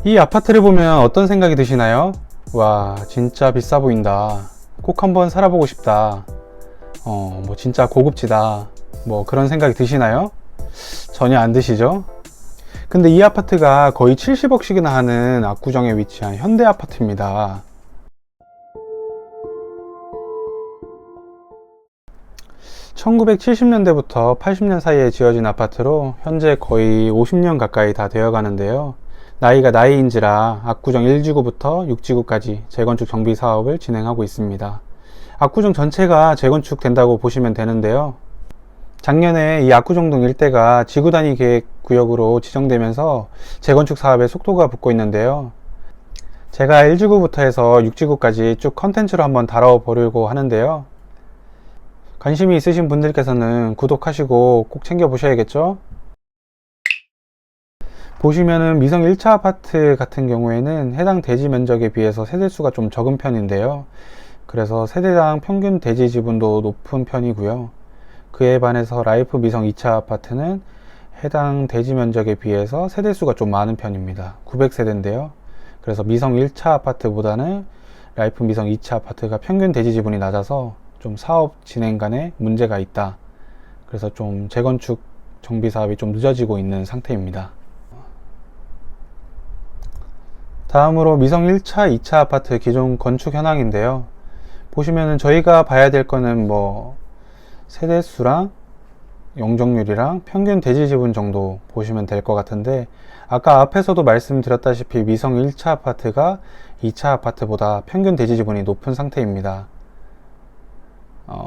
이 아파트를 보면 어떤 생각이 드시나요? 와, 진짜 비싸 보인다. 꼭 한번 살아보고 싶다. 뭐 진짜 고급지다. 뭐 그런 생각이 드시나요? 전혀 안 드시죠? 근데 이 아파트가 거의 70억씩이나 하는 압구정에 위치한 현대 아파트입니다. 1970년대부터 80년 사이에 지어진 아파트로 현재 거의 50년 가까이 다 되어 가는데요. 나이가 나이인지라 압구정 1지구부터 6지구까지 재건축 정비 사업을 진행하고 있습니다. 압구정 전체가 재건축된다고 보시면 되는데요. 작년에 이 압구정동 일대가 지구 단위 계획 구역으로 지정되면서 재건축 사업에 속도가 붙고 있는데요. 제가 1지구부터 해서 6지구까지 쭉 컨텐츠로 한번 다뤄보려고 하는데요. 관심이 있으신 분들께서는 구독하시고 꼭 챙겨보셔야겠죠? 보시면은 미성 1차 아파트 같은 경우에는 해당 대지 면적에 비해서 세대수가 좀 적은 편인데요. 그래서 세대당 평균 대지 지분도 높은 편이고요. 그에 반해서 라이프 미성 2차 아파트는 해당 대지 면적에 비해서 세대수가 좀 많은 편입니다. 900세대인데요. 그래서 미성 1차 아파트보다는 라이프 미성 2차 아파트가 평균 대지 지분이 낮아서 좀 사업 진행 간에 문제가 있다. 그래서 좀 재건축 정비 사업이 좀 늦어지고 있는 상태입니다. 다음으로 미성 1차, 2차 아파트 기존 건축 현황인데요. 보시면은 저희가 봐야 될 거는 뭐 세대수랑 용적률이랑 평균 대지 지분 정도 보시면 될 것 같은데, 아까 앞에서도 말씀드렸다시피 미성 1차 아파트가 2차 아파트보다 평균 대지 지분이 높은 상태입니다.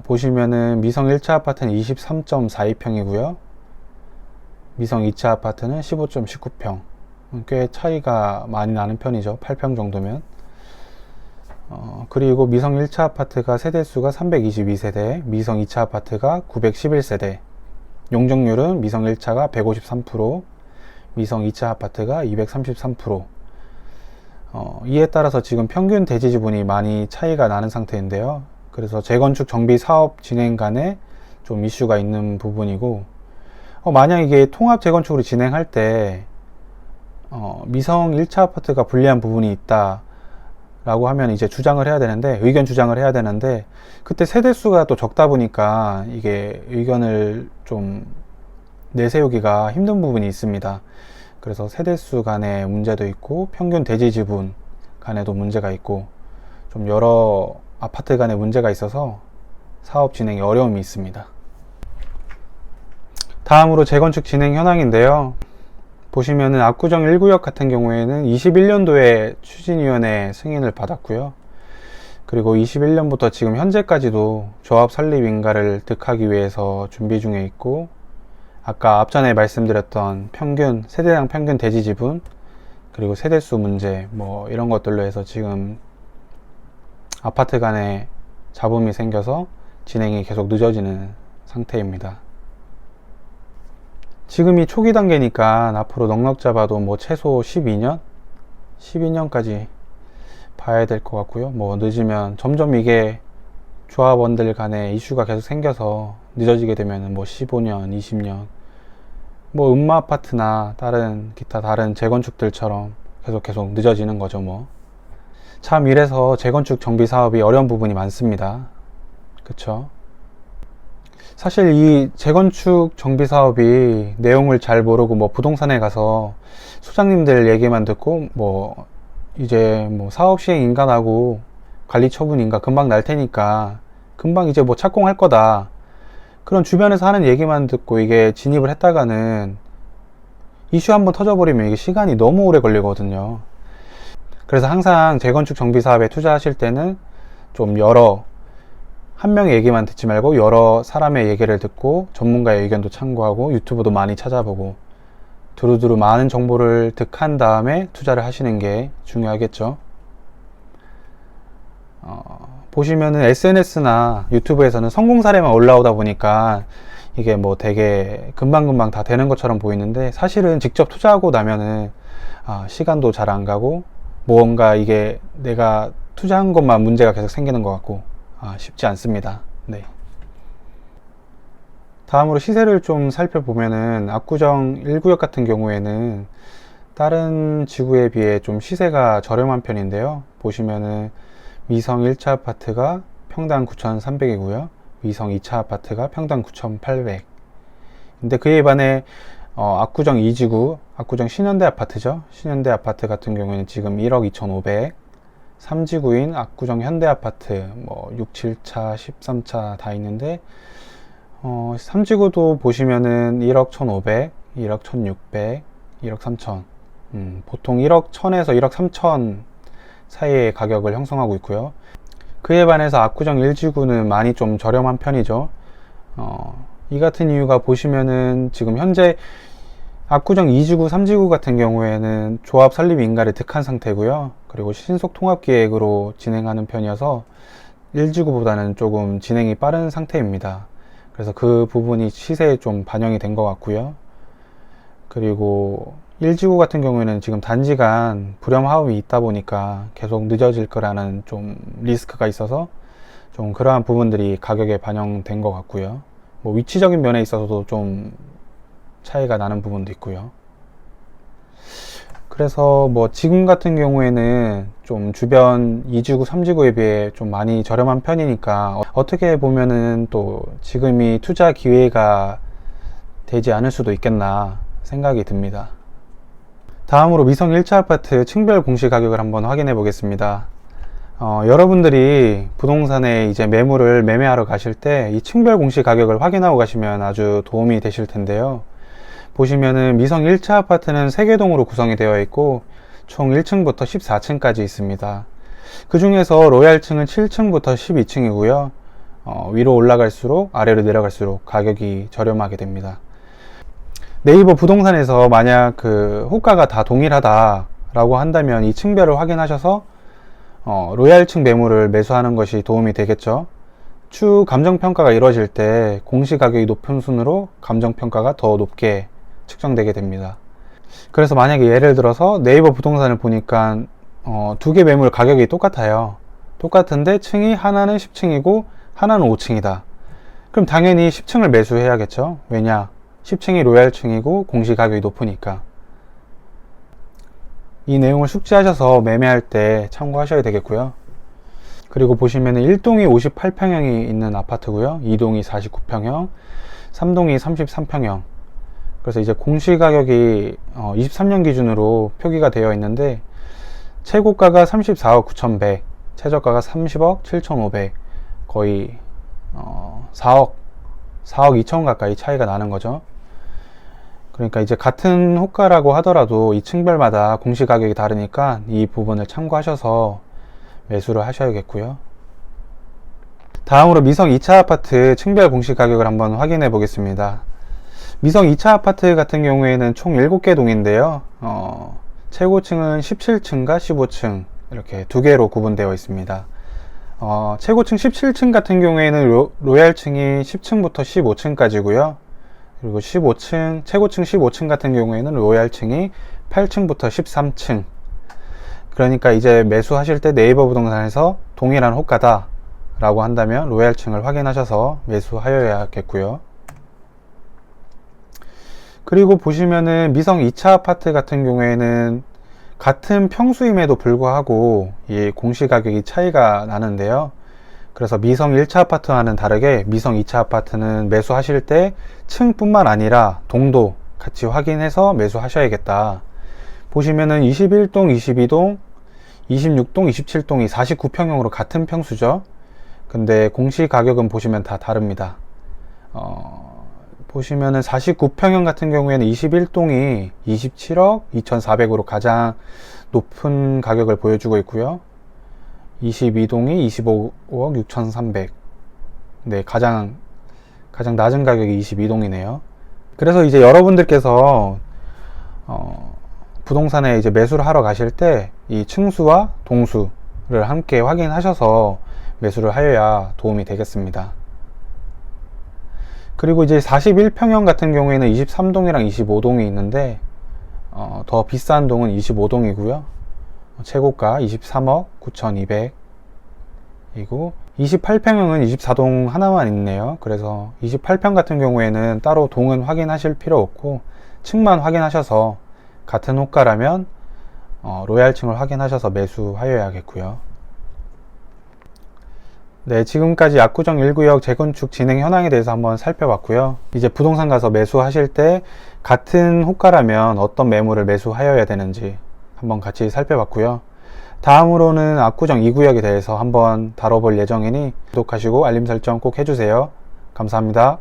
보시면은 미성 1차 아파트는 23.42평이고요. 미성 2차 아파트는 15.19평. 꽤 차이가 많이 나는 편이죠. 8평 정도면. 그리고 미성 1차 아파트가 세대수가 322세대, 미성 2차 아파트가 911세대, 용적률은 미성 1차가 153%, 미성 2차 아파트가 233%. 이에 따라서 지금 평균 대지 지분이 많이 차이가 나는 상태인데요. 그래서 재건축 정비 사업 진행 간에 좀 이슈가 있는 부분이고, 만약 이게 통합 재건축으로 진행할 때 미성 1차 아파트가 불리한 부분이 있다 라고 하면 이제 주장을 해야 되는데, 의견 주장을 해야 되는데, 그때 세대수가 또 적다 보니까 이게 의견을 좀 내세우기가 힘든 부분이 있습니다. 그래서 세대수 간의 문제도 있고 평균 대지 지분 간에도 문제가 있고 좀 여러 아파트 간에 문제가 있어서 사업 진행에 어려움이 있습니다. 다음으로 재건축 진행 현황인데요. 보시면은 압구정 1구역 같은 경우에는 21년도에 추진위원회 승인을 받았고요. 그리고 21년부터 지금 현재까지도 조합 설립 인가를 득하기 위해서 준비 중에 있고, 아까 앞전에 말씀드렸던 평균, 세대당 평균 대지 지분, 그리고 세대수 문제, 뭐 이런 것들로 해서 지금 아파트 간에 잡음이 생겨서 진행이 계속 늦어지는 상태입니다. 지금이 초기 단계니까 앞으로 넉넉 잡아도 뭐 최소 12년까지 봐야 될 것 같고요. 뭐 늦으면 점점 이게 조합원들 간에 이슈가 계속 생겨서 늦어지게 되면 뭐 15년, 20년, 뭐 음마 아파트나 기타 다른 재건축들처럼 계속 늦어지는 거죠. 뭐 참 이래서 재건축 정비 사업이 어려운 부분이 많습니다. 그쵸? 사실 이 재건축 정비 사업이 내용을 잘 모르고 뭐 부동산에 가서 소장님들 얘기만 듣고 뭐 이제 뭐 사업 시행 인가나고 관리 처분 인가 금방 날 테니까 금방 이제 뭐 착공할 거다, 그런 주변에서 하는 얘기만 듣고 이게 진입을 했다가는 이슈 한번 터져버리면 이게 시간이 너무 오래 걸리거든요. 그래서 항상 재건축 정비 사업에 투자하실 때는 좀 한 명의 얘기만 듣지 말고 여러 사람의 얘기를 듣고 전문가의 의견도 참고하고 유튜브도 많이 찾아보고 두루두루 많은 정보를 득한 다음에 투자를 하시는 게 중요하겠죠. 보시면은 SNS나 유튜브에서는 성공 사례만 올라오다 보니까 이게 뭐 되게 금방금방 다 되는 것처럼 보이는데, 사실은 직접 투자하고 나면은 시간도 잘 안 가고 뭔가 이게 내가 투자한 것만 문제가 계속 생기는 것 같고 쉽지 않습니다. 네. 다음으로 시세를 좀 살펴보면은 압구정 1구역 같은 경우에는 다른 지구에 비해 좀 시세가 저렴한 편인데요. 보시면은 미성 1차 아파트가 평당 9,300이고요. 미성 2차 아파트가 평당 9,800. 근데 그에 반해 압구정 2지구, 압구정 신현대 아파트죠. 신현대 아파트 같은 경우에는 지금 1억 2,500. 3지구인 압구정 현대 아파트 6, 7차, 13차 다 있는데 3지구도 보시면은 1억 1,500, 1억 1,600, 1억 3천. 보통 1억 1,000에서 1억 3천 사이의 가격을 형성하고 있고요. 그에 반해서 압구정 1지구는 많이 좀 저렴한 편이죠. 이 같은 이유가 보시면은 지금 현재 압구정 2지구, 3지구 같은 경우에는 조합 설립 인가를 득한 상태고요. 그리고 신속 통합 계획으로 진행하는 편이어서 1지구보다는 조금 진행이 빠른 상태입니다. 그래서 그 부분이 시세에 좀 반영이 된 것 같고요. 그리고 1지구 같은 경우에는 지금 단지간 불염화음이 있다 보니까 계속 늦어질 거라는 좀 리스크가 있어서 좀 그러한 부분들이 가격에 반영된 것 같고요. 위치적인 면에 있어서도 좀 차이가 나는 부분도 있고요. 그래서 지금 같은 경우에는 좀 주변 2지구, 3지구에 비해 좀 많이 저렴한 편이니까 어떻게 보면은 또 지금이 투자 기회가 되지 않을 수도 있겠나 생각이 듭니다. 다음으로 미성 1차 아파트 층별 공시 가격을 한번 확인해 보겠습니다. 여러분들이 부동산에 이제 매물을 매매하러 가실 때 이 층별 공시 가격을 확인하고 가시면 아주 도움이 되실 텐데요. 보시면은 미성 1차 아파트는 3개 동으로 구성이 되어 있고 총 1층부터 14층까지 있습니다. 그 중에서 로얄층은 7층부터 12층이고요. 위로 올라갈수록 아래로 내려갈수록 가격이 저렴하게 됩니다. 네이버 부동산에서 만약 그 호가가 다 동일하다 라고 한다면 이 층별을 확인하셔서 로얄층 매물을 매수하는 것이 도움이 되겠죠. 추후 감정평가가 이루어질 때 공시가격이 높은 순으로 감정평가가 더 높게 측정되게 됩니다. 그래서 만약에 예를 들어서 네이버 부동산을 보니까 2개 매물 가격이 똑같아요. 똑같은데 층이 하나는 10층이고 하나는 5층이다. 그럼 당연히 10층을 매수해야겠죠. 왜냐? 10층이 로얄층이고 공시가격이 높으니까. 이 내용을 숙지하셔서 매매할 때 참고하셔야 되겠고요. 그리고 보시면 1동이 58평형이 있는 아파트고요. 2동이 49평형, 3동이 33평형. 그래서 이제 공시가격이 23년 기준으로 표기가 되어 있는데 최고가가 34억 9,100, 최저가가 30억 7,500, 거의 4억 2천 가까이 차이가 나는 거죠. 그러니까 이제 같은 호가라고 하더라도 이 층별마다 공시가격이 다르니까 이 부분을 참고하셔서 매수를 하셔야겠고요. 다음으로 미성 2차 아파트 층별 공시가격을 한번 확인해 보겠습니다. 미성 2차 아파트 같은 경우에는 총 7개 동인데요. 최고층은 17층과 15층 이렇게 2개로 구분되어 있습니다. 최고층 17층 같은 경우에는 로얄층이 10층부터 15층까지고요. 그리고 최고층 15층 같은 경우에는 로얄층이 8층부터 13층. 그러니까 이제 매수하실 때 네이버 부동산에서 동일한 호가다 라고 한다면 로얄층을 확인하셔서 매수하여야겠고요. 그리고 보시면은 미성 2차 아파트 같은 경우에는 같은 평수임에도 불구하고 이 공시가격이 차이가 나는데요. 그래서 미성 1차 아파트와는 다르게 미성 2차 아파트는 매수하실 때 층뿐만 아니라 동도 같이 확인해서 매수하셔야겠다. 보시면은 21동, 22동, 26동, 27동이 49평형으로 같은 평수죠. 근데 공시가격은 보시면 다 다릅니다. 보시면은 49평형 같은 경우에는 21동이 27억 2,400으로 가장 높은 가격을 보여주고 있고요. 22동이 25억 6,300. 네, 가장 낮은 가격이 22동이네요. 그래서 이제 여러분들께서 부동산에 이제 매수를 하러 가실 때 이 층수와 동수를 함께 확인하셔서 매수를 하여야 도움이 되겠습니다. 그리고 이제 41평형 같은 경우에는 23동이랑 25동이 있는데 더 비싼 동은 25동이고요. 최고가 23억 9,200 이고 28평형은 24동 하나만 있네요. 그래서 28평 같은 경우에는 따로 동은 확인하실 필요 없고 층만 확인하셔서 같은 호가라면 로얄층을 확인하셔서 매수하여야겠고요. 네, 지금까지 압구정 1구역 재건축 진행 현황에 대해서 한번 살펴봤고요. 이제 부동산 가서 매수하실 때 같은 호가라면 어떤 매물을 매수하여야 되는지 한번 같이 살펴봤고요. 다음으로는 압구정 2구역에 대해서 한번 다뤄볼 예정이니 구독하시고 알림 설정 꼭 해주세요. 감사합니다.